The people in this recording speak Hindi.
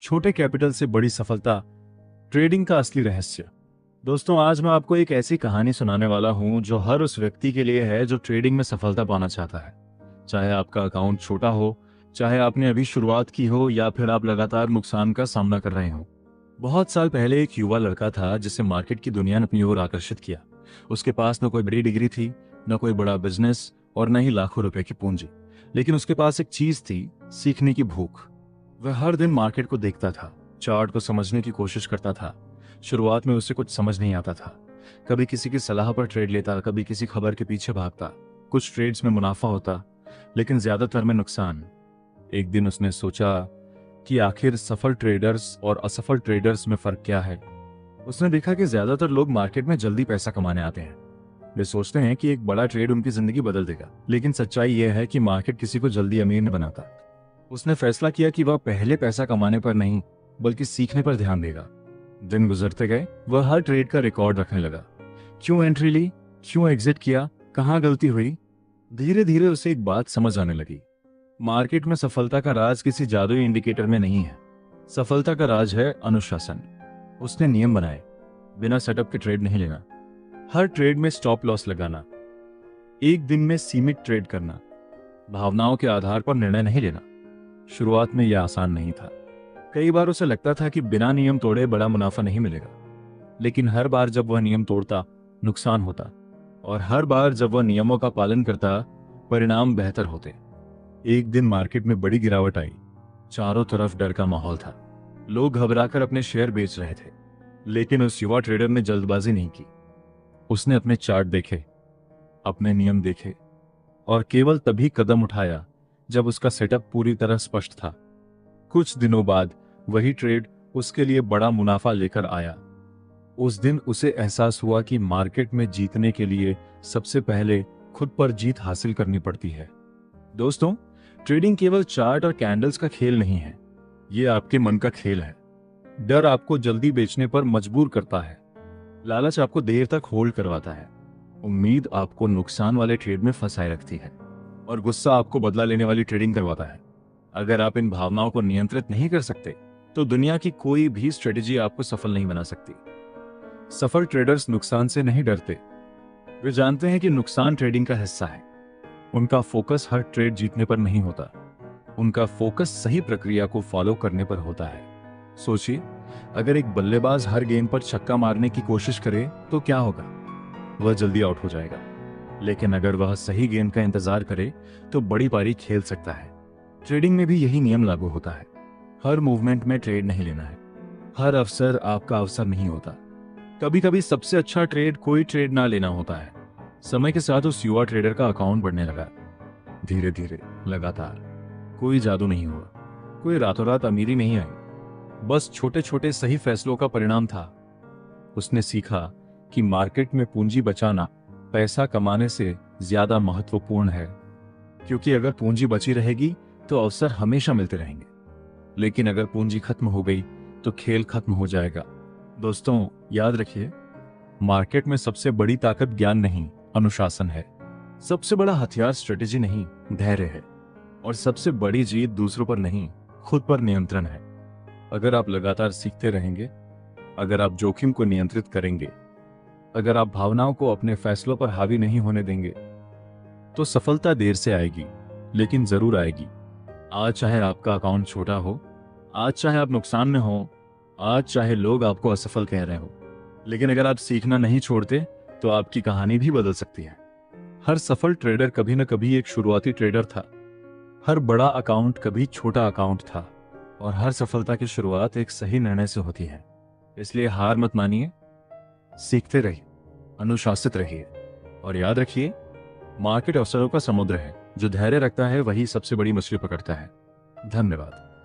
छोटे कैपिटल से बड़ी सफलता, ट्रेडिंग का असली रहस्य। दोस्तों, आज मैं आपको एक ऐसी कहानी सुनाने वाला हूं जो हर उस व्यक्ति के लिए है जो ट्रेडिंग में सफलता पाना चाहता है। चाहे आपका अकाउंट छोटा हो, चाहे आपने अभी शुरुआत की हो या फिर आप लगातार नुकसान का सामना कर रहे हो। बहुत साल पहले एक युवा लड़का था जिसे मार्केट की दुनिया ने अपनी ओर आकर्षित किया। उसके पास न कोई बड़ी डिग्री थी, न कोई बड़ा बिजनेस और न ही लाखों रुपए की पूंजी। लेकिन उसके पास एक चीज थी, सीखने की भूख। वह हर दिन मार्केट को देखता था, चार्ट को समझने की कोशिश करता था। शुरुआत में उसे कुछ समझ नहीं आता था। कभी किसी की सलाह पर ट्रेड लेता, कभी किसी खबर के पीछे भागता। कुछ ट्रेड्स में मुनाफा होता, लेकिन ज्यादातर में नुकसान। एक दिन उसने सोचा कि आखिर सफल ट्रेडर्स और असफल ट्रेडर्स में फर्क क्या है। उसने देखा कि ज्यादातर लोग मार्केट में जल्दी पैसा कमाने आते हैं। वे सोचते हैं कि एक बड़ा ट्रेड उनकी जिंदगी बदल देगा, लेकिन सच्चाई यह है कि मार्केट किसी को जल्दी अमीर नहीं बनाता। उसने फैसला किया कि वह पहले पैसा कमाने पर नहीं, बल्कि सीखने पर ध्यान देगा। दिन गुजरते गए, वह हर ट्रेड का रिकॉर्ड रखने लगा। क्यों एंट्री ली, क्यों एग्जिट किया, कहां गलती हुई। धीरे धीरे उसे एक बात समझ आने लगी। मार्केट में सफलता का राज किसी जादुई इंडिकेटर में नहीं है। सफलता का राज है अनुशासन। उसने नियम बनाए, बिना सेटअप के ट्रेड नहीं लेना, हर ट्रेड में स्टॉप लॉस लगाना, एक दिन में सीमित ट्रेड करना, भावनाओं के आधार पर निर्णय नहीं लेना। शुरुआत में यह आसान नहीं था। कई बार उसे लगता था कि बिना नियम तोड़े बड़ा मुनाफा नहीं मिलेगा। लेकिन हर बार जब वह नियम तोड़ता, नुकसान होता, और हर बार जब वह नियमों का पालन करता, परिणाम बेहतर होते। एक दिन मार्केट में बड़ी गिरावट आई। चारों तरफ डर का माहौल था। लोग घबराकर अपने शेयर बेच रहे थे। लेकिन उस युवा ट्रेडर ने जल्दबाजी नहीं की। उसने अपने चार्ट देखे, अपने नियम देखे, और केवल तभी कदम उठाया जब उसका सेटअप पूरी तरह स्पष्ट था। कुछ दिनों बाद वही ट्रेड उसके लिए बड़ा मुनाफा लेकर आया। उस दिन उसे एहसास हुआ कि मार्केट में जीतने के लिए सबसे पहले खुद पर जीत हासिल करनी पड़ती है। दोस्तों, ट्रेडिंग केवल चार्ट और कैंडल्स का खेल नहीं है, ये आपके मन का खेल है। डर आपको जल्दी बेचने पर मजबूर करता है। लालच आपको देर तक होल्ड करवाता है। उम्मीद आपको नुकसान वाले ट्रेड में फंसाए रखती है, और गुस्सा आपको बदला लेने वाली ट्रेडिंग करवाता है। अगर आप इन भावनाओं को नियंत्रित नहीं कर सकते, तो दुनिया की कोई भी स्ट्रेटेजी आपको सफल नहीं बना सकती। सफल ट्रेडर्स नुकसान से नहीं डरते। वे जानते हैं कि नुकसान ट्रेडिंग का हिस्सा है। उनका फोकस हर ट्रेड जीतने पर नहीं होता। उनका फोकस सही प्रक्रिया को फॉलो करने पर होता है। सोचिए, अगर एक बल्लेबाज हर गेंद पर छक्का मारने की कोशिश करे तो क्या होगा? वह जल्दी आउट हो जाएगा। लेकिन अगर वह सही गेंद का इंतजार करे तो बड़ी पारी खेल सकता है। ट्रेडिंग में भी यही नियम लागू होता है। हर मूवमेंट में ट्रेड नहीं लेना है। हर अवसर आपका अवसर नहीं होता। कभी कभी सबसे अच्छा ट्रेड कोई ट्रेड ना लेना होता है। समय के साथ उस युवा ट्रेडर का अकाउंट बढ़ने लगा। धीरे धीरे, लगातार। कोई जादू नहीं हुआ, कोई रातों रात अमीरी नहीं आई। बस छोटे छोटे सही फैसलों का परिणाम था। उसने सीखा कि मार्केट में पूंजी बचाना पैसा कमाने से ज्यादा महत्वपूर्ण है। क्योंकि अगर पूंजी बची रहेगी तो अवसर हमेशा मिलते रहेंगे। लेकिन अगर पूंजी खत्म हो गई तो खेल खत्म हो जाएगा। दोस्तों, याद रखिए, मार्केट में सबसे बड़ी ताकत ज्ञान नहीं, अनुशासन है। सबसे बड़ा हथियार स्ट्रेटेजी नहीं, धैर्य है। और सबसे बड़ी जीत दूसरों पर नहीं, खुद पर नियंत्रण है। अगर आप लगातार सीखते रहेंगे, अगर आप जोखिम को नियंत्रित करेंगे, अगर आप भावनाओं को अपने फैसलों पर हावी नहीं होने देंगे, तो सफलता देर से आएगी, लेकिन जरूर आएगी। आज चाहे आपका अकाउंट छोटा हो, आज चाहे आप नुकसान में हो, आज चाहे लोग आपको असफल कह रहे हो, लेकिन अगर आप सीखना नहीं छोड़ते तो आपकी कहानी भी बदल सकती है। हर सफल ट्रेडर कभी न कभी एक शुरुआती ट्रेडर था। हर बड़ा अकाउंट कभी छोटा अकाउंट था, और हर सफलता की शुरुआत एक सही निर्णय से होती है। इसलिए हार मत मानिए, सीखते रहिए, अनुशासित रहिए, और याद रखिए, मार्केट अवसरों का समुद्र है। जो धैर्य रखता है वही सबसे बड़ी मछली पकड़ता है। धन्यवाद।